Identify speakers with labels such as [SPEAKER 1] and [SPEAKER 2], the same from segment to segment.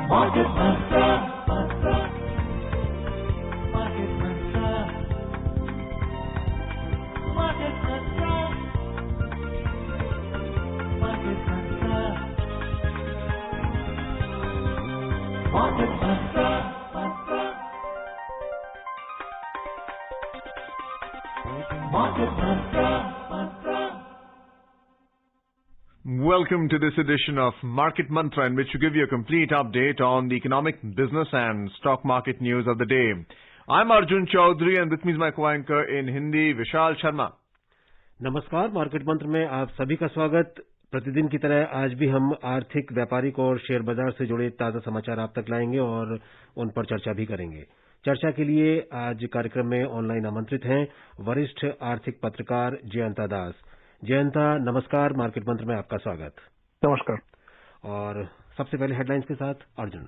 [SPEAKER 1] Market Mantra. Market Mantra. Market Mantra. Market Mantra. Market Mantra. Market Mantra.
[SPEAKER 2] Welcome to this edition of Market Mantra, in which we give you a complete update on the economic, business and stock market news of the day. I'm Arjun Chaudhary and with me is my co-anchor in Hindi, Vishal Sharma.
[SPEAKER 3] नमस्कार, market मंत्र में आप सभी का स्वागत। प्रतिदिन की तरह आज भी हम आर्थिक, व्यापारिक और शेयर बाजार से जुड़े ताजा समाचार आप तक लाएंगे और उन पर चर्चा भी करेंगे। चर्चा के लिए आज कार्यक्रम में ऑनलाइन आमंत्रित हैं वरिष्ठ आर्थिक पत्रकार जयंता दास। जयंता, नमस्कार, मार्केट मंत्र में आपका स्वागत।
[SPEAKER 4] नमस्कार।
[SPEAKER 3] और सबसे पहले हेडलाइंस के साथ Arjun.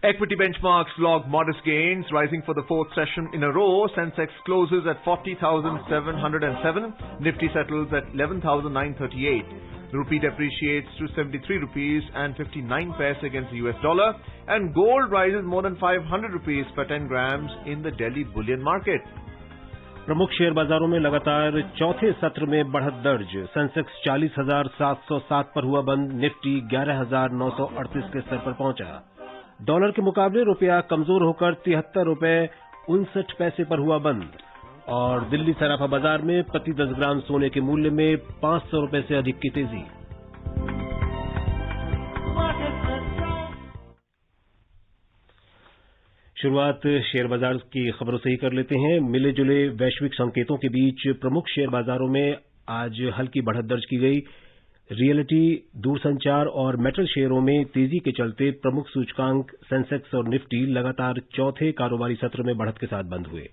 [SPEAKER 2] Equity benchmarks log modest gains, rising for the fourth session in a row. Sensex closes at 40,707. Nifty settles at 11,938. The rupee depreciates to 73 rupees and 59 paise against the US dollar. And gold rises more than 500 rupees per 10 grams in the Delhi bullion market.
[SPEAKER 3] प्रमुख share बाजारों में लगातार चौथे सत्र में बढ़त दर्ज। Sensex 40,707 पर हुआ बंद। निफ्टी 11,938 के स्तर पर पहुंचा। डॉलर के मुकाबले रुपया कमजोर होकर 73 रुपए 59 पैसे पर हुआ बंद। और दिल्ली सराफा बाजार में प्रति 10 ग्राम सोने के मूल्य में 500 रुपए से अधिक की तेजी। शुरुआत शेयर बाजार की खबरों से ही कर लेते हैं। मिले जुले वैश्विक संकेतों के बीच प्रमुख शेयर बाजारों में आज हल्की बढ़त दर्ज की गई। रियलिटी, दूरसंचार और मेटल शेयरों में तेजी के चलते प्रमुख सूचकांक सेंसेक्स और निफ्टी लगातार चौथे कारोबारी सत्र में बढ़त के साथ बंद हुए।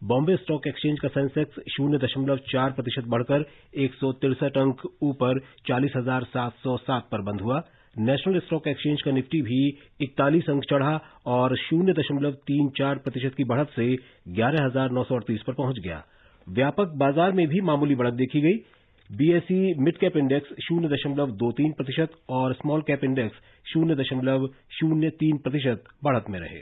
[SPEAKER 3] बॉम्बे स्टॉक एक्सचेंज का सेंसेक्स 0.4% बढ़कर 163 अंक ऊपर 40,707 पर बंद हुआ। नेशनल स्टॉक एक्सचेंज का निफ्टी भी 41 अंक चढ़ा और 0.34% की बढ़त से 11,938 पर पहुंच गया। व्यापक बाजार में भी मामूली बढ़त देखी गई। बीएसई मिड कैप इंडेक्स 0.23% और स्मॉल कैप इंडेक्स 0.03% बढ़त में रहे।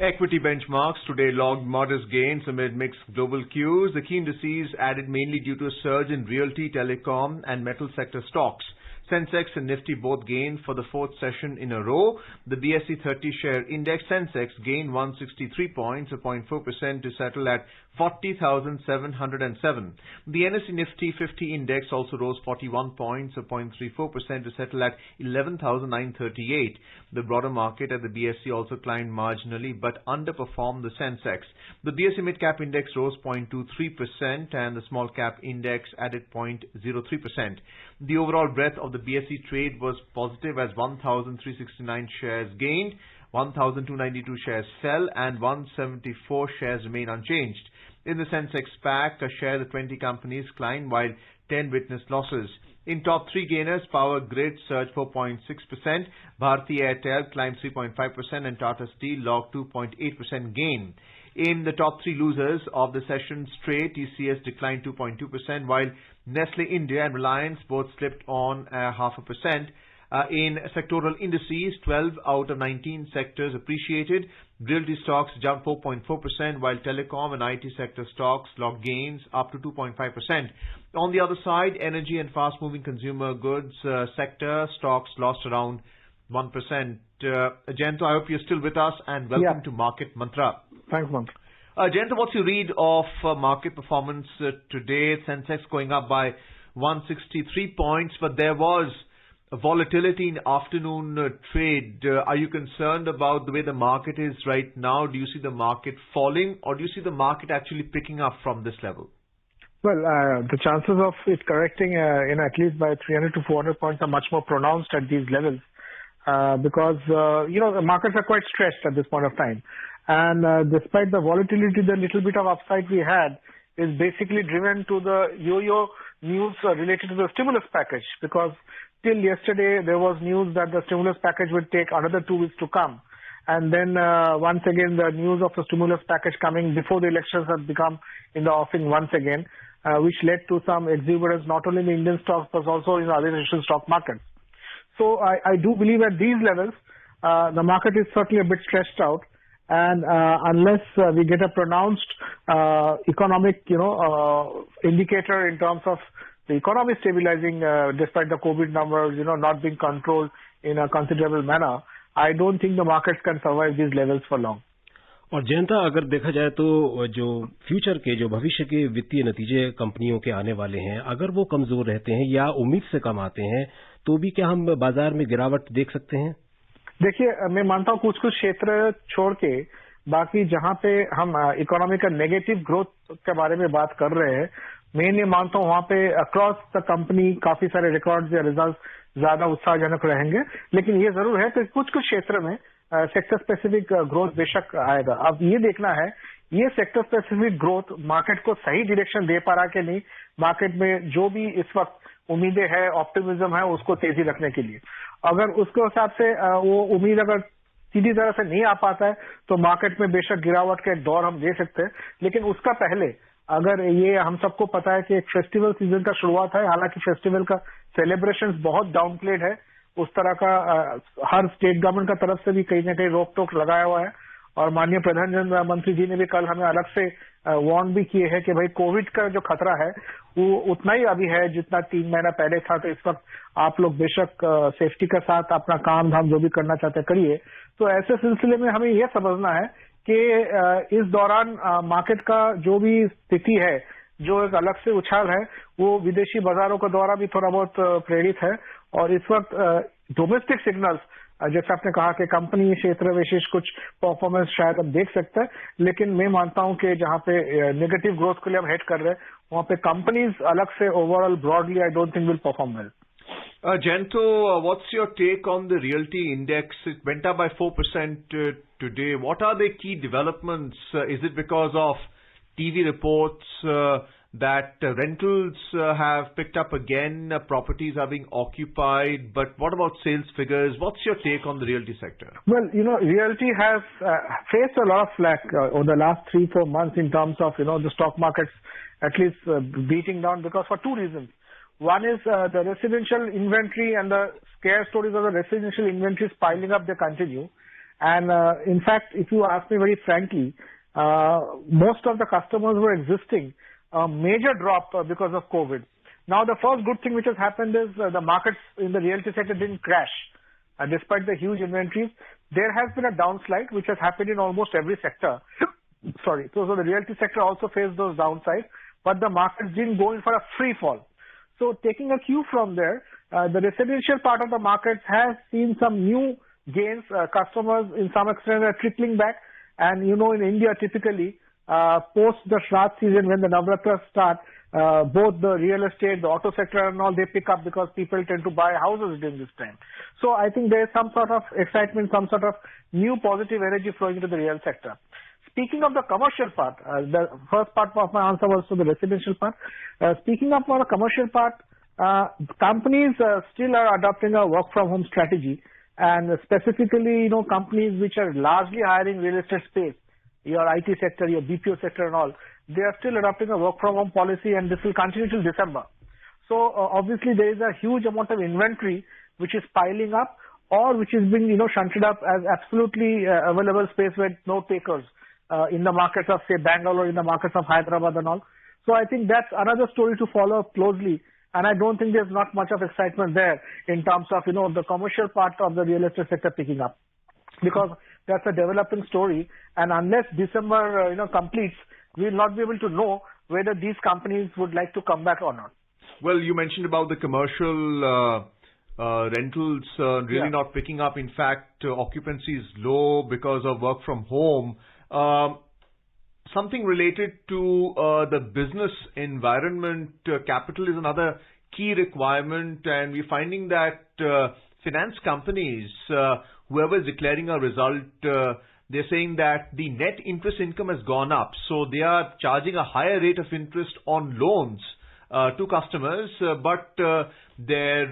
[SPEAKER 2] Equity benchmarks today logged modest gains amid mixed global cues. The key indices added mainly due to a surge in realty, telecom and metal sector stocks. Sensex and Nifty both gained for the fourth session in a row. The BSE 30 share index Sensex gained 163 points, 0.4% to settle at 40,707. The NSE Nifty 50 index also rose 41 points, 0.34% to settle at 11,938. The broader market at the BSE also climbed marginally but underperformed the Sensex. The BSE mid cap index rose 0.23% and the small cap index added 0.03%. The overall breadth of the BSE trade was positive as 1,369 shares gained, 1,292 shares fell and 174 shares remain unchanged. In the Sensex pack, a share of the 20 companies climbed while 10 witnessed losses. In top three gainers, Power Grid surged 4.6%, Bharti Airtel climbed 3.5% and Tata Steel logged 2.8% gain. In the top three losers of the session's trade, TCS declined 2.2%, while Nestle India and Reliance both slipped on 0.5%. In sectoral indices, 12 out of 19 sectors appreciated. Realty stocks jumped 4.4%, while telecom and IT sector stocks logged gains up to 2.5%. On the other side, energy and fast-moving consumer goods sector stocks lost around 1%. Jayanta, I hope you're still with us and welcome to Market Mantra.
[SPEAKER 4] Thanks, Mantra.
[SPEAKER 2] Jayanta, what's your read of market performance today? Sensex going up by 163 points, but there was volatility in afternoon trade. Are you concerned about the way the market is right now? Do you see the market falling or do you see the market actually picking up from this level?
[SPEAKER 4] Well, the chances of it correcting at least by 300 to 400 points are much more pronounced at these levels because, the markets are quite stressed at this point of time. And despite the volatility, the little bit of upside we had is basically driven to the yo-yo news related to the stimulus package, because till yesterday there was news that the stimulus package would take another 2 weeks to come. And then once again the news of the stimulus package coming before the elections have become in the offing once again, which led to some exuberance not only in the Indian stocks but also in the other Asian stock markets. So I do believe at these levels the market is certainly a bit stressed out. And unless we get a pronounced economic, indicator in terms of the economy stabilizing despite the COVID numbers, not being controlled in a considerable manner, I don't think the markets can survive these levels for long.
[SPEAKER 3] और जयंता, अगर देखा जाए तो जो future के, जो भविष्य के वित्तीय नतीजे कंपनियों के आने वाले हैं, अगर वो कमजोर रहते हैं या उम्मीद से कम आते हैं, तो भी क्या हम बाजार में गिरावट देख सकते हैं?
[SPEAKER 4] देखिए, मैं मानता हूँ कुछ क्षेत्र छोड़ के बाकी जहां पे हम इकोनॉमी का नेगेटिव ग्रोथ के बारे में बात कर रहे हैं, मैं ये मानता हूँ वहां पे अक्रॉस द कंपनी काफी सारे रिकॉर्ड्स या रिजल्ट ज्यादा उत्साहजनक रहेंगे। लेकिन ये जरूर है कि कुछ क्षेत्र में सेक्टर स्पेसिफिक ग्रोथ बेशक आएगा। अब ये देखना है ये सेक्टर स्पेसिफिक ग्रोथ मार्केट को सही डायरेक्शन दे पा रहा कि नहीं, मार्केट में जो भी इस वक्त उम्मीदें है, ऑप्टिमिज्म है, उसको तेजी रखने के लिए। अगर उसके हिसाब से वो उम्मीद अगर सीधी तरह से नहीं आ पाता है तो मार्केट में बेशक गिरावट का एक दौर हम दे सकते हैं। लेकिन उसका पहले अगर ये हम सबको पता है कि एक फेस्टिवल सीजन का शुरुआत है, हालांकि फेस्टिवल का सेलिब्रेशन बहुत डाउनप्लेड है, उस तरह का हर स्टेट गवर्नमेंट का तरफ से भी कहीं ना कहीं रोक टोक लगाया हुआ है। और माननीय प्रधानमंत्री जी ने भी कल हमें अलग से वार्न भी किए हैं कि भाई कोविड का जो खतरा है वो उतना ही अभी है जितना 3 महीना पहले था। तो इस वक्त आप लोग बेशक सेफ्टी के साथ अपना काम धाम जो भी करना चाहते हैं करिए। तो ऐसे सिलसिले में हमें यह समझना है कि इस दौरान मार्केट का जो भी स्थिति है, जो एक अलग से उछाल है, वो विदेशी बाजारों के द्वारा भी थोड़ा बहुत प्रेरित है। और इस वक्त डोमेस्टिक सिग्नल्स, जैसे आपने कहा कि कंपनी क्षेत्र विशेष कुछ परफॉर्मेंस शायद हम देख सकते हैं, लेकिन मैं मानता हूं कि जहां पे नेगेटिव ग्रोथ के लिए हम हेड कर रहे हैं वहां पे कंपनीज अलग से overall broadly I don't think will perform well.
[SPEAKER 2] Jento, what's your take on the realty index? It went up by 4% today. What are the key developments? Is it because of TV reports that rentals have picked up again, properties are being occupied, but what about sales figures? What's your take on the realty sector?
[SPEAKER 4] Well, realty has faced a lot of flack over the last 3-4 months in terms of, the stock markets at least beating down because for two reasons. One is the residential inventory and the scare stories of the residential inventory is piling up, they continue. And in fact, if you ask me very frankly, most of the customers were existing a major drop because of COVID. Now, the first good thing which has happened is the markets in the realty sector didn't crash. Despite the huge inventories, there has been a downslide which has happened in almost every sector. Sorry. So the realty sector also faced those downsides, but the markets didn't go in for a free fall. So taking a cue from there, the residential part of the market has seen some new gains. Customers in some extent are trickling back. And in India typically, post the Shraddh season when the Navratras start, both the real estate, the auto sector and all, they pick up because people tend to buy houses during this time. So I think there is some sort of excitement, some sort of new positive energy flowing into the real sector. Speaking of the commercial part, the first part of my answer was to the residential part. Speaking of the commercial part, companies still are adopting a work from home strategy, and specifically, companies which are largely hiring real estate space, your IT sector, your BPO sector and all, they are still adopting a work from home policy, and this will continue till December. So obviously there is a huge amount of inventory which is piling up or which is being, shunted up as absolutely available space with no takers. In the markets of, say, Bangalore, in the markets of Hyderabad and all. So I think that's another story to follow up closely. And I don't think there's not much of excitement there in terms of, the commercial part of the real estate sector picking up. Because that's a developing story. And unless December, completes, we'll not be able to know whether these companies would like to come back or not.
[SPEAKER 2] Well, you mentioned about the commercial rentals really not picking up. In fact, occupancy is low because of work from home. Something related to the business environment, capital is another key requirement, and we're finding that finance companies, whoever is declaring a result, they're saying that the net interest income has gone up, so they are charging a higher rate of interest on loans to customers, but their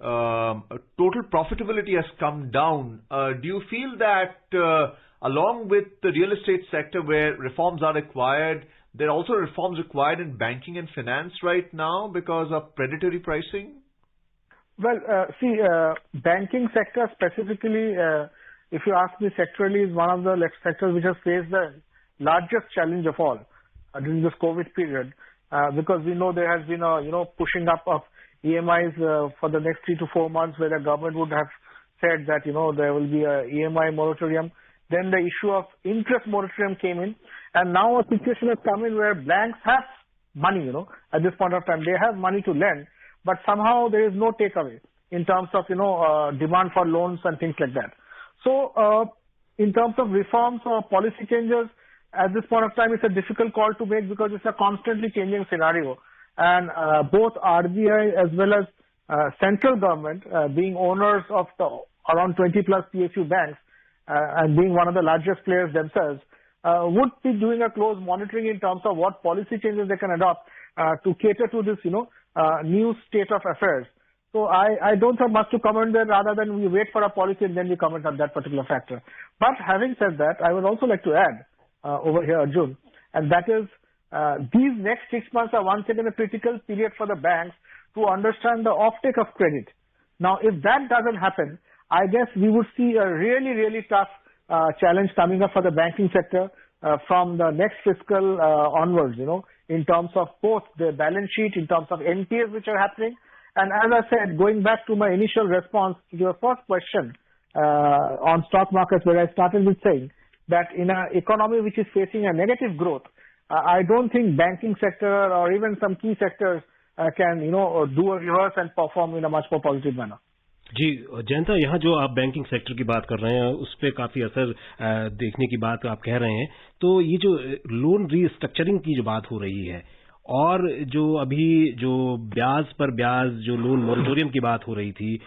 [SPEAKER 2] total profitability has come down. Do you feel that along with the real estate sector where reforms are required, there are also reforms required in banking and finance right now because of predatory pricing?
[SPEAKER 4] Well, banking sector specifically, if you ask me sectorally, is one of the sectors which has faced the largest challenge of all during this COVID period, because we know there has been a pushing up of EMIs for the next 3 to 4 months, where the government would have said that there will be a EMI moratorium. Then the issue of interest moratorium came in, and now a situation has come in where banks have money. At this point of time, they have money to lend, but somehow there is no takeaway in terms of demand for loans and things like that. So in terms of reforms or policy changes, at this point of time, it's a difficult call to make because it's a constantly changing scenario. And both RBI as well as central government, being owners of around 20 plus PSU banks and being one of the largest players themselves, would be doing a close monitoring in terms of what policy changes they can adopt to cater to this, new state of affairs. So I don't have much to comment there, rather than we wait for a policy and then we comment on that particular factor. But having said that, I would also like to add over here, Arjun, and that is these next 6 months are once again a critical period for the banks to understand the offtake of credit. Now, if that doesn't happen, I guess we would see a really, really tough challenge coming up for the banking sector from the next fiscal onwards, in terms of both the balance sheet, in terms of NPAs which are happening. And as I said, going back to my initial response to your first question on stock markets, where I started with saying that in an economy which is facing a negative growth, I don't think banking sector or even some key sectors can, do a reverse and perform in a much more positive manner.
[SPEAKER 3] जी जयंता, यहाँ जो आप banking sector की बात कर रहे हैं उस पर काफी असर देखने की बात आप कह रहे हैं, तो ये जो लोन रीस्ट्रक्चरिंग की जो बात हो रही है और जो अभी जो ब्याज पर ब्याज जो लोन मोरेटोरियम की बात हो रही थी,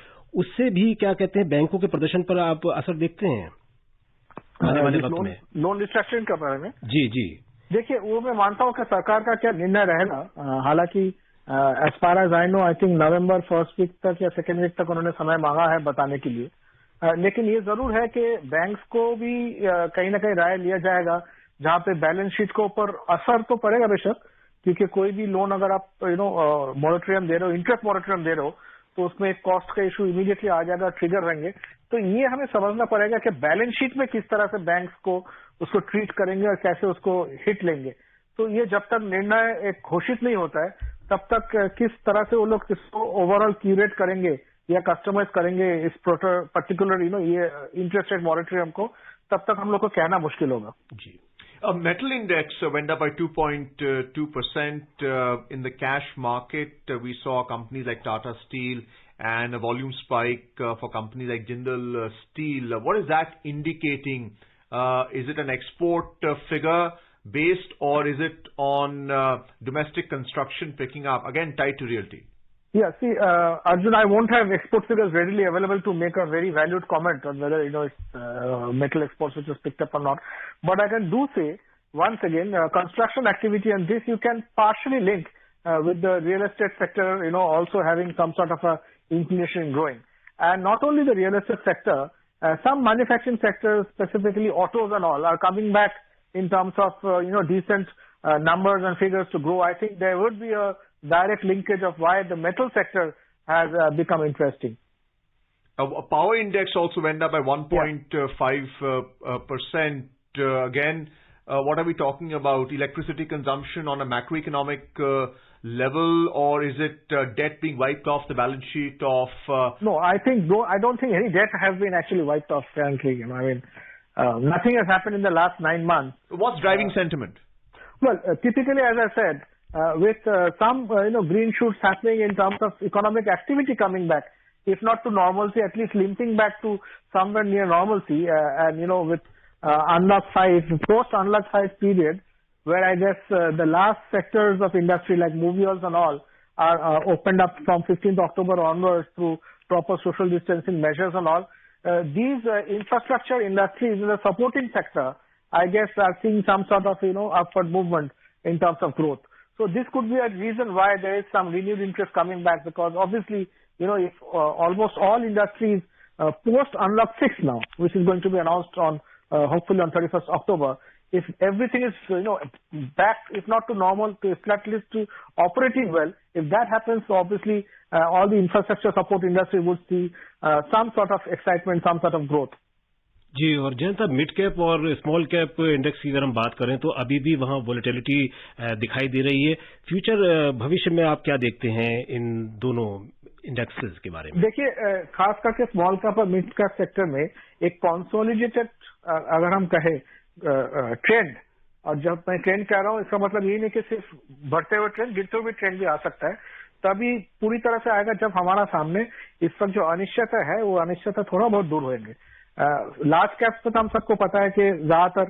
[SPEAKER 3] उससे भी क्या कहते हैं बैंकों के प्रदर्शन पर आप असर देखते हैं आने वाले वक्त में?
[SPEAKER 4] लोन रिस्ट्रक्चरिंग के बारे में
[SPEAKER 3] जी जी
[SPEAKER 4] देखिए, वो मैं मानता हूँ कि सरकार का क्या निर्णय रहेगा। हालांकि as far as I know, I think November first week तक या सेकेंड वीक तक उन्होंने समय मांगा है बताने के लिए, लेकिन ये जरूर है कि बैंक्स को भी कहीं ना कहीं राय लिया जाएगा, जहां पे बैलेंस शीट के ऊपर असर तो पड़ेगा बेशक, क्योंकि कोई भी लोन अगर आप मोरेटोरियम दे रहे हो, इंटरेस्ट मोरेटोरियम दे रहे हो, तो उसमें एक कॉस्ट का इशू इमीडिएटली आ जाएगा, ट्रिगर रहेंगे। तो ये हमें समझना पड़ेगा कि बैलेंस शीट में किस तरह से बैंक्स को उसको ट्रीट करेंगे और कैसे उसको हिट लेंगे। तो ये जब तक निर्णय एक घोषित नहीं होता है, तब तक किस तरह से वो लोग इसको ओवरऑल क्यूरेट करेंगे या कस्टमाइज करेंगे इस पर्टिकुलर ये इंटरेस्ट रेट मॉनिटरिंग को, तब तक हम लोग को कहना मुश्किल होगा।
[SPEAKER 2] जी। Metal index went up by 2.2% in the cash market. We saw companies like Tata Steel and a volume spike for companies like Jindal Steel. What is that indicating? Is it an export figure based, or is it on domestic construction picking up? Again, tied to realty.
[SPEAKER 4] Yeah, see, Arjun, I won't have export figures readily available to make a very valued comment on whether, it's metal exports which has picked up or not. But I can do say, once again, construction activity, and this you can partially link with the real estate sector, also having some sort of a inclination in growing. And not only the real estate sector, some manufacturing sectors, specifically autos and all, are coming back in terms of, decent numbers and figures to grow. I think there would be a direct linkage of why the metal sector has become interesting.
[SPEAKER 2] Power index also went up by 1.5%. Again, what are we talking about? Electricity consumption on a macroeconomic level, or is it debt being wiped off the balance sheet of?
[SPEAKER 4] No, I don't think any debt has been actually wiped off, frankly. Nothing has happened in the last 9 months.
[SPEAKER 2] What's driving sentiment?
[SPEAKER 4] Well, typically, as I said, with some green shoots happening in terms of economic activity coming back, if not to normalcy, at least limping back to somewhere near normalcy, and with unlock 5, post unlock 5 period, where I guess the last sectors of industry like movie halls and all are opened up from 15th October onwards through proper social distancing measures and all. These infrastructure industries in the supporting sector, I guess, are seeing some sort of upward movement in terms of growth. So this could be a reason why there is some renewed interest coming back, because obviously, if almost all industries post unlock 6 now, which is going to be announced on hopefully on 31st October, if everything is, back, if not to normal, to at least to operating well, if that happens, so obviously all the infrastructure support industry would see some sort of excitement, some sort of growth.
[SPEAKER 3] जी, और Jayant, mid cap और small cap index की अगर हम बात करें तो अभी भी वहां वोलेटिलिटी दिखाई दे रही है। फ्यूचर भविष्य में आप क्या देखते हैं इन दोनों इंडेक्सेस के बारे में?
[SPEAKER 4] देखिए, खास करके स्मॉल कैप और मिड कैप सेक्टर में एक कंसोलिडेटेड, अगर हम कहें ट्रेंड, और जब मैं ट्रेंड कह रहा हूं इसका मतलब यही नहीं कि सिर्फ बढ़ते हुए ट्रेंड, गिरते हुए ट्रेंड भी आ सकता है, तभी पूरी तरह से आएगा जब हमारा सामने इस वक्त जो अनिश्चितता है वो अनिश्चितता थोड़ा बहुत दूर होंगे। लार्ज कैप्स पर हम सबको पता है कि ज्यादातर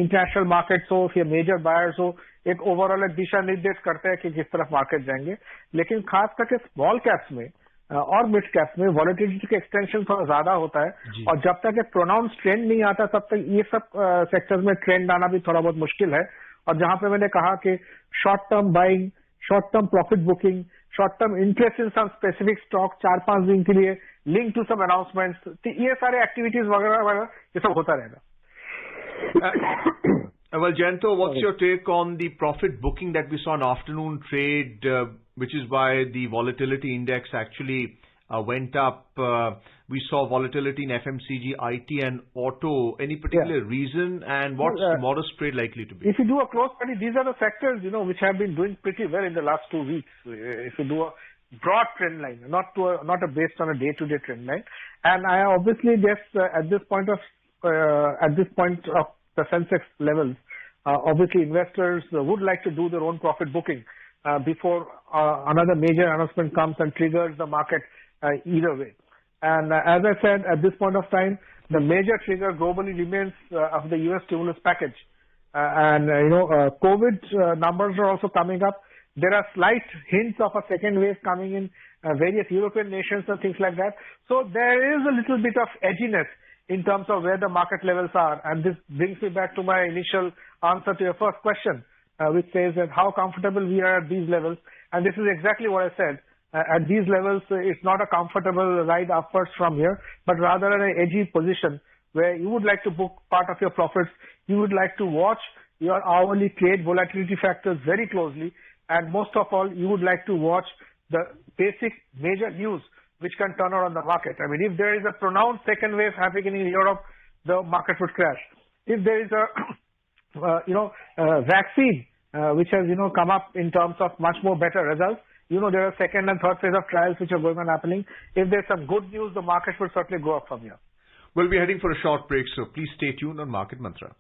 [SPEAKER 4] इंटरनेशनल मार्केट्स हो या मेजर बायर्स हो, एक ओवरऑल एक दिशा निर्देश करते हैं कि किस तरफ मार्केट जाएंगे। लेकिन खास करके स्मॉल कैप्स में और मिड कैप्स में वॉलेटिलिटी का एक्सटेंशन थोड़ा ज्यादा होता है, और जब तक एक प्रोनाउंस ट्रेंड नहीं आता तब तक ये सब सेक्टर्स में ट्रेंड आना भी थोड़ा बहुत मुश्किल है। और जहां पे मैंने कहा कि short term buying, short term profit booking, short term interest in some specific stock 4-5 दिन के लिए लिंक टू सम अनाउंसमेंट्स, तो ये सारे एक्टिविटीज वगैरह वगैरह ये सब होता रहेगा।
[SPEAKER 2] Well, Jayanto, what's your take on the profit booking that we saw in afternoon trade, which is why the volatility index actually went up? We saw volatility in FMCG, IT and auto. Any particular reason, and what's tomorrow's trade likely to be?
[SPEAKER 4] If you do a close study, these are the sectors, which have been doing pretty well in the last 2 weeks. If you do a broad trend line, not based on a day-to-day trend line. And I obviously guess at this point of the Sensex levels, obviously investors would like to do their own profit booking before another major announcement comes and triggers the market either way. And as I said, at this point of time, the major trigger globally remains of the US stimulus package. COVID numbers are also coming up. There are slight hints of a second wave coming in various European nations and things like that. So there is a little bit of edginess in terms of where the market levels are. And this brings me back to my initial answer to your first question, which says that how comfortable we are at these levels. And this is exactly what I said. At these levels, it's not a comfortable ride upwards from here, but rather an edgy position where you would like to book part of your profits. You would like to watch your hourly trade volatility factors very closely. And most of all, you would like to watch the basic major news which can turn around the market. I mean, if there is a pronounced second wave happening in Europe, the market would crash. If there is a vaccine which has come up in terms of much more better results, there are second and third phase of trials which are going on happening. If there's some good news, the market will certainly go up from here.
[SPEAKER 2] Well, we're heading for a short break, so please stay tuned on Market Mantra.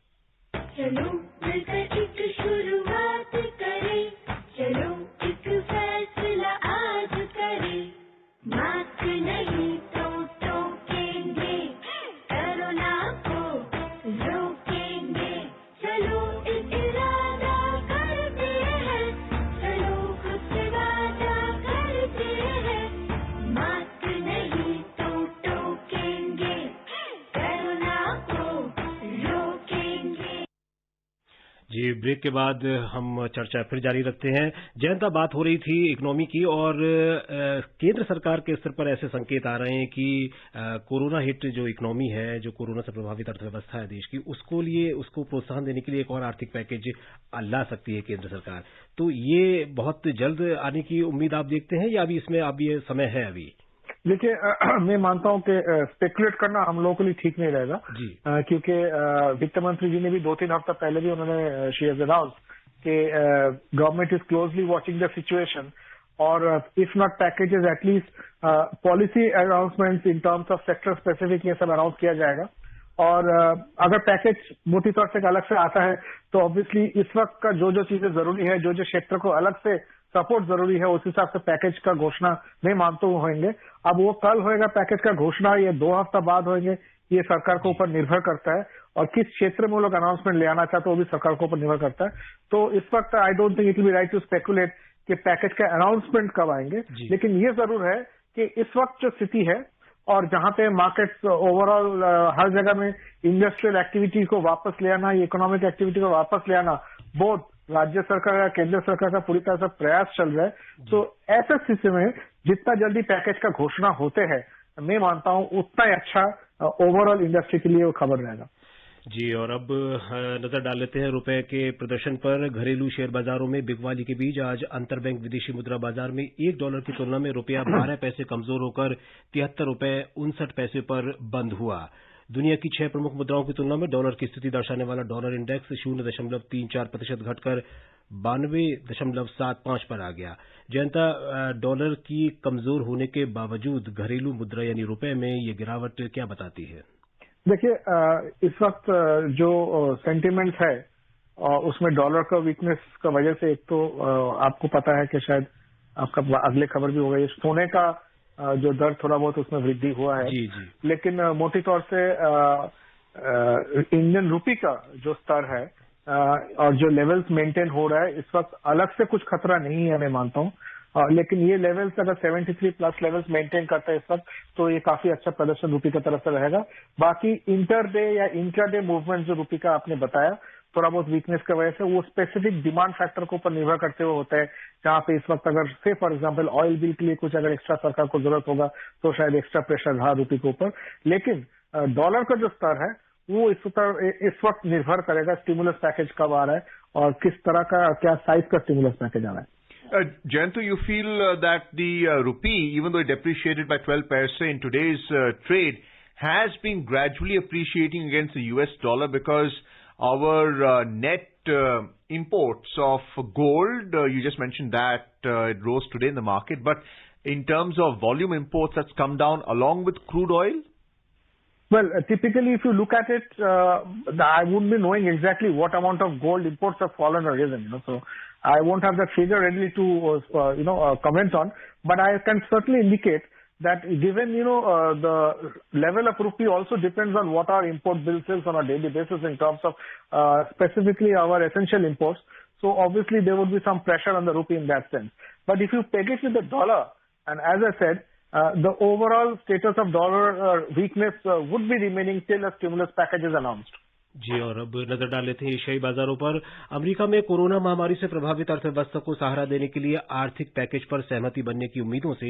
[SPEAKER 3] जी, break के बाद हम चर्चा फिर जारी रखते हैं। जयंता, बात हो रही थी इकोनॉमी की, और केंद्र सरकार के स्तर पर ऐसे संकेत आ रहे हैं कि कोरोना हिट जो इकोनॉमी है, जो कोरोना से प्रभावित अर्थव्यवस्था है देश की, उसको प्रोत्साहन देने के लिए एक और आर्थिक पैकेज ला सकती है केंद्र सरकार। तो ये बहुत जल्द आने की उम्मीद आप देखते हैं, या अभी इसमें ये समय है? अभी
[SPEAKER 4] देखिए, मैं मानता हूं कि स्पेकुलेट करना हम लोगों के लिए ठीक नहीं रहेगा, क्योंकि वित्त मंत्री जी ने भी 2-3 हफ्ता पहले भी उन्होंने शी हैज अनाउंस्ड कि government is closely watching the situation, और if not packages at least policy announcements in terms of sector specific ये सब अनाउंस किया जाएगा। और अगर पैकेज मोटी तौर से अलग से आता है तो ऑब्वियसली इस वक्त का जो चीजें जरूरी है, जो क्षेत्र को अलग से सपोर्ट जरूरी है, उस हिसाब से पैकेज का घोषणा मैं मानता हूं होंगे। अब वो कल होएगा पैकेज का घोषणा, ये 2 हफ्ता बाद होंगे, ये सरकार के ऊपर निर्भर करता है, और किस क्षेत्र में वो लोग अनाउंसमेंट ले आना चाहते हैं वो भी सरकार के ऊपर निर्भर करता है। तो इस वक्त I don't think it will be right to speculate कि पैकेज का अनाउंसमेंट कब आएंगे, लेकिन ये जरूर है कि इस वक्त जो स्थिति है और जहां पे मार्केट्स ओवरऑल हर जगह में इंडस्ट्रियल एक्टिविटी को वापस ले आना, इकोनॉमिक एक्टिविटी को वापस ले आना, बहुत राज्य सरकार या केंद्र सरकार का पूरी तरह से प्रयास चल रहा है। तो ऐसे स्थिति में जितना जल्दी पैकेज का घोषणा होते हैं, मैं मानता हूं उतना ही अच्छा ओवरऑल इंडस्ट्री के लिए वो खबर रहेगा।
[SPEAKER 3] जी, और अब नजर डाल लेते हैं रुपए के प्रदर्शन पर। घरेलू शेयर बाजारों में बिकवाली के बीच आज अंतरबैंक विदेशी मुद्रा बाजार में $1 की तुलना में रुपया 12 पैसे कमजोर होकर 73 रुपए 59 पैसे पर बंद हुआ। दुनिया की 6 प्रमुख मुद्राओं की तुलना में डॉलर की स्थिति दर्शाने वाला डॉलर इंडेक्स 0.34% घटकर 92.75 पर आ गया। जयंता, डॉलर की कमजोर होने के बावजूद घरेलू मुद्रा यानी रुपए में ये गिरावट क्या बताती है?
[SPEAKER 4] देखिए, इस वक्त जो सेंटिमेंट है उसमें डॉलर का वीकनेस का वजह से एक तो आपको पता है कि शायद आपका अगले खबर भी होगा, ये सोने का जो दर थोड़ा बहुत उसमें वृद्धि हुआ है।
[SPEAKER 3] जी जी।
[SPEAKER 4] लेकिन मोटी तौर से इंडियन रुपी का जो स्तर है और जो लेवल्स मेंटेन हो रहा है, इस वक्त अलग से कुछ खतरा नहीं है, मैं मानता हूँ। लेकिन ये लेवल्स अगर 73 प्लस लेवल्स मेंटेन करता है इस वक्त, तो ये काफी अच्छा प्रदर्शन रुपी की तरफ से रहेगा। बाकी इंटर डे या इंट्राडे मूवमेंट जो रुपी का आपने बताया, थोड़ा बहुत वीकनेस की वजह से, वो स्पेसिफिक डिमांड फैक्टर के ऊपर निर्भर करते हुए होता है। जहां पे इस वक्त अगर से फॉर एग्जांपल ऑयल बिल के लिए कुछ अगर एक्स्ट्रा सरकार को जरूरत होगा तो शायद एक्स्ट्रा प्रेशर रहा रुपी के ऊपर। लेकिन डॉलर का जो स्तर है वो इस वक्त निर्भर करेगा स्टिमुलस पैकेज कब आ रहा है और किस तरह का क्या साइज का स्टिमुलस पैकेज आ रहा है।
[SPEAKER 2] Jayanto, you feel that the rupee, even though it depreciated by 12 paise in today's trade, has been gradually appreciating against the US dollar because our net imports of gold, you just mentioned that it rose today in the market, but in terms of volume imports, that's come down along with crude oil?
[SPEAKER 4] Well, typically, if you look at it, I wouldn't be knowing exactly what amount of gold imports have fallen or risen, so I won't have that figure readily to, comment on, but I can certainly indicate that given, the level of rupee also depends on what our import bill is on a daily basis in terms of specifically our essential imports. So obviously there would be some pressure on the rupee in that sense. But if you peg it with the dollar, and as I said, the overall status of dollar weakness would be remaining till a stimulus package is announced.
[SPEAKER 3] जी, और अब नजर डाल लेते हैं एशियाई बाजारों पर। America में कोरोना महामारी से प्रभावित अर्थव्यवस्था को सहारा देने के लिए आर्थिक पैकेज पर सहमति बनने की उम्मीदों से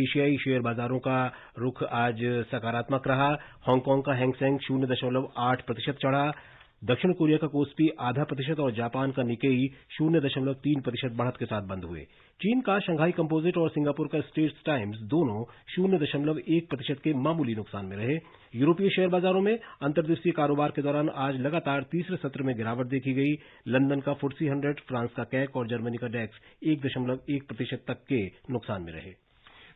[SPEAKER 3] एशियाई शेयर बाजारों का रुख आज सकारात्मक रहा। हांगकांग का हैंगसेंग 0.8% चढ़ा, दक्षिण कोरिया का कोस्पी 0.5% और जापान का निकेई 0.3% बढ़त के साथ बंद हुए। चीन का शंघाई कंपोजिट और सिंगापुर का स्ट्रेट्स टाइम्स दोनों 0.1% के मामूली नुकसान में रहे। यूरोपीय शेयर बाजारों में अंतर्देशीय कारोबार के दौरान आज लगातार तीसरे सत्र में गिरावट देखी गई। लंदन का FTSE 100, फ्रांस का कैक और जर्मनी का डेक्स 1.1% तक के नुकसान में रहे।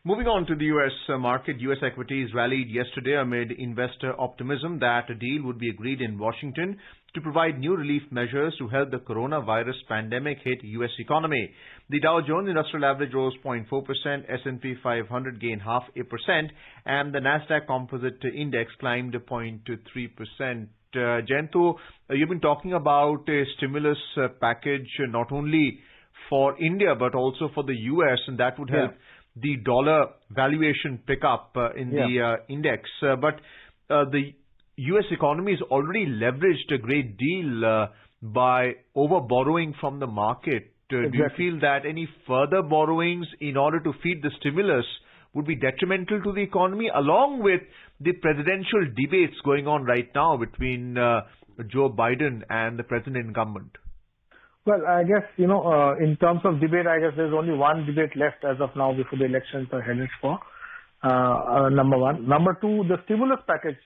[SPEAKER 2] Moving on to the U.S. market, U.S. equities rallied yesterday amid investor optimism that a deal would be agreed in Washington to provide new relief measures to help the coronavirus pandemic hit U.S. economy. The Dow Jones Industrial Average rose 0.4%, S&P 500 gained 0.5%, and the Nasdaq Composite Index climbed 0.3%. Jayanto, you've been talking about a stimulus package not only for India but also for the U.S., and that would help the dollar valuation pick up in the index. But the U.S. economy is already leveraged a great deal by over-borrowing from the market.
[SPEAKER 4] Exactly.
[SPEAKER 2] Do you feel that any further borrowings in order to feed the stimulus would be detrimental to the economy, along with the presidential debates going on right now between Joe Biden and the president incumbent?
[SPEAKER 4] Well, I guess, in terms of debate, I guess there's only one debate left as of now before the elections are headed for, number one. Number two, the stimulus package,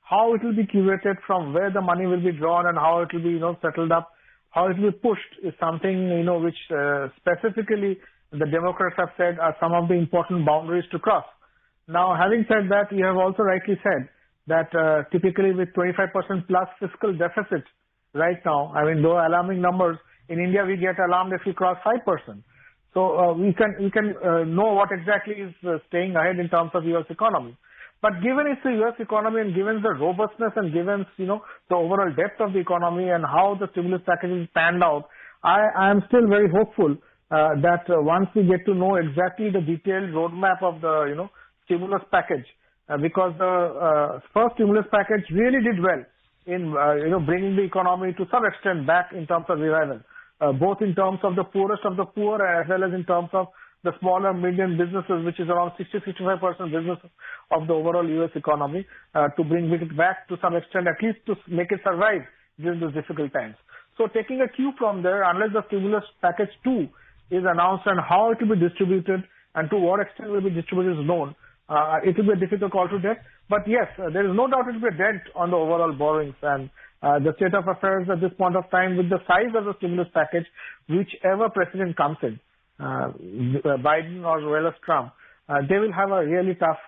[SPEAKER 4] how it will be curated, from where the money will be drawn and how it will be, settled up, how it will be pushed is something, which specifically the Democrats have said are some of the important boundaries to cross. Now, having said that, you have also rightly said that typically with 25% plus fiscal deficit right now, I mean, though alarming numbers, in India, we get alarmed if we cross 5%. So we can know what exactly is staying ahead in terms of U.S. economy. But given it's the U.S. economy and given the robustness and given, the overall depth of the economy and how the stimulus package is panned out, I am still very hopeful that once we get to know exactly the detailed roadmap of the, stimulus package, because the first stimulus package really did well in, bringing the economy to some extent back in terms of revival. Both in terms of the poorest of the poor as well as in terms of the smaller medium businesses, which is around 60-65% business of the overall US economy, to bring it back to some extent, at least to make it survive during these difficult times. So taking a cue from there, unless the stimulus package 2 is announced and how it will be distributed and to what extent will be distributed is known, it will be a difficult call to take. But yes, there is no doubt it will be a dent on the overall borrowings, and the state of affairs at this point of time with the size of the stimulus package, whichever president comes in, Biden or well as Trump, they will have a really tough,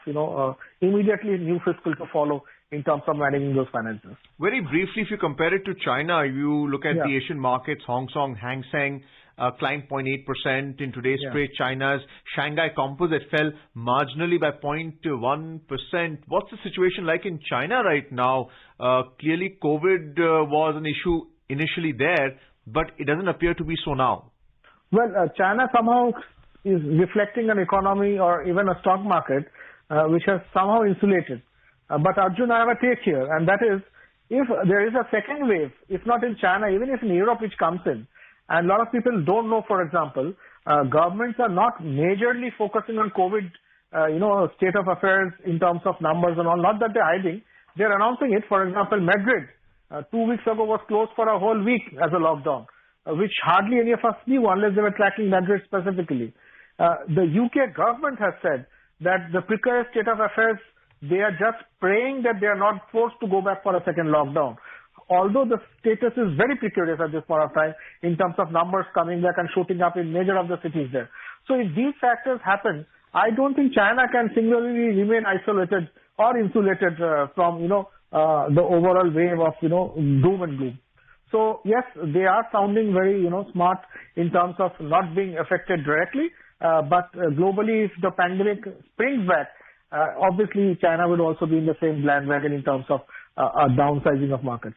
[SPEAKER 4] immediately new fiscal to follow in terms of managing those finances.
[SPEAKER 2] Very briefly, if you compare it to China, you look at the Asian markets, Hong Kong, Hang Seng, climbed 0.8% in today's trade. China's Shanghai Composite fell marginally by 0.1%. What's the situation like in China right now? Clearly, COVID was an issue initially there, but it doesn't appear to be so now.
[SPEAKER 4] Well, China somehow is reflecting an economy or even a stock market which has somehow insulated. But Arjun, I have a take here, and that is, if there is a second wave, if not in China, even if in Europe which comes in, and a lot of people don't know, for example, governments are not majorly focusing on COVID, state of affairs in terms of numbers and all. Not that they're hiding, they're announcing it. For example, Madrid 2 weeks ago was closed for a whole week as a lockdown, which hardly any of us knew unless they were tracking Madrid specifically. The UK government has said that the precarious state of affairs, they are just praying that they are not forced to go back for a second lockdown. Although the status is very precarious at this point of time in terms of numbers coming back and shooting up in major of the cities there. So if these factors happen, I don't think China can singularly remain isolated or insulated from, the overall wave of, doom and gloom. So yes, they are sounding very, smart in terms of not being affected directly, but globally if the pandemic springs back, obviously China would also be in the same bandwagon in terms of a downsizing of markets.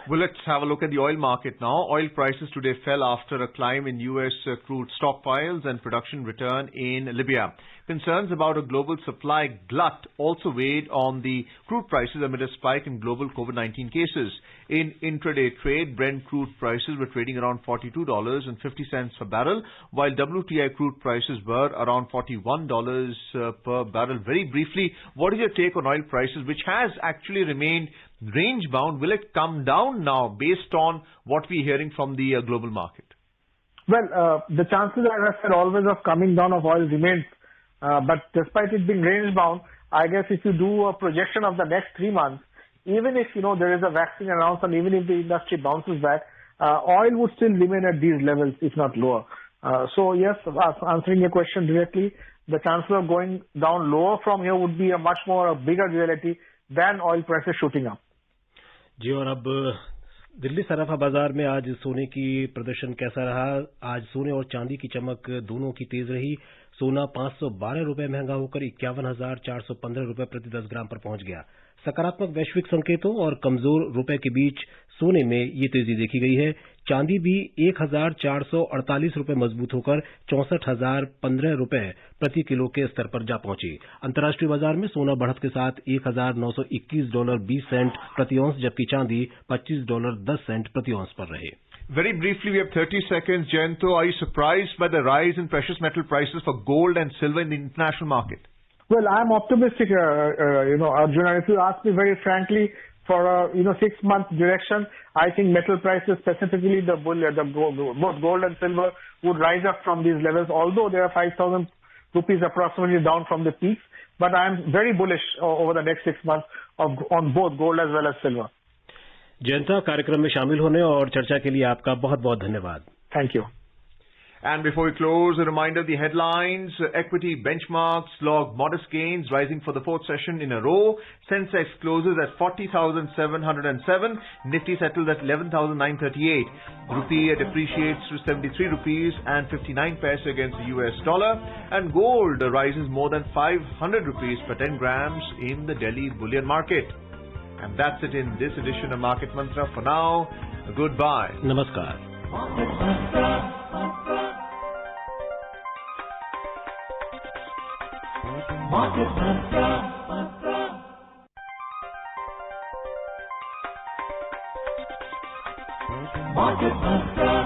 [SPEAKER 2] Well, let's have a look at the oil market now. Oil prices today fell after a climb in U.S. crude stockpiles and production return in Libya. Concerns about a global supply glut also weighed on the crude prices amid a spike in global COVID-19 cases. In intraday trade, Brent crude prices were trading around $42.50 per barrel, while WTI crude prices were around $41 per barrel. Very briefly, what is your take on oil prices, which has actually remained range-bound? Will it come down now based on what we're hearing from the global market?
[SPEAKER 4] Well, the chances, as I said, always of coming down of oil remains. But despite it being range-bound, I guess if you do a projection of the next 3 months, even if, there is a vaccine announced and even if the industry bounces back, oil would still remain at these levels, if not lower. So yes, answering your question directly, the chances of going down lower from here would be a bigger reality than oil prices shooting up.
[SPEAKER 3] जी, और अब दिल्ली सराफा बाजार में आज सोने की प्रदर्शन कैसा रहा? आज सोने और चांदी की चमक दोनों की तेज रही। सोना 512 रुपए महंगा होकर 51,415 रुपए प्रति 10 ग्राम पर पहुंच गया। सकारात्मक वैश्विक संकेतों और कमजोर रुपए के बीच सोने में ये तेजी देखी गई है। चांदी भी 1,448 रुपए मजबूत होकर 64,015 रुपए प्रति किलो के स्तर पर जा पहुंची। अंतर्राष्ट्रीय बाजार में सोना बढ़त के साथ $1,921.20 प्रति औंस, जबकि चांदी $25.10 प्रति औंस पर रहे।
[SPEAKER 2] Very briefly, we have 30 seconds. Jayanto, are you surprised by the rise in precious metal prices for gold and silver in the international market?
[SPEAKER 4] Well, I'm optimistic, Arjun. If you ask me very frankly, for a 6-month direction, I think metal prices, specifically both gold and silver, would rise up from these levels. Although they are 5,000 rupees approximately down from the peaks, but I'm very bullish over the next 6 months on both gold as well as silver.
[SPEAKER 3] Jayanta, कार्यक्रम में शामिल होने और चर्चा के लिए आपका बहुत-बहुत धन्यवाद।
[SPEAKER 4] Thank you.
[SPEAKER 2] And before we close, a reminder of the headlines. Equity benchmarks log modest gains, rising for the fourth session in a row. Sensex closes at 40,707. Nifty settles at 11,938. Rupee depreciates to 73 rupees and 59 paise against the US dollar. And gold rises more than 500 rupees per 10 grams in the Delhi bullion market. And that's it in this edition of Market Mantra. For now, goodbye.
[SPEAKER 3] Namaskar.
[SPEAKER 1] Market Mantra. Market Mantra. Market Mantra.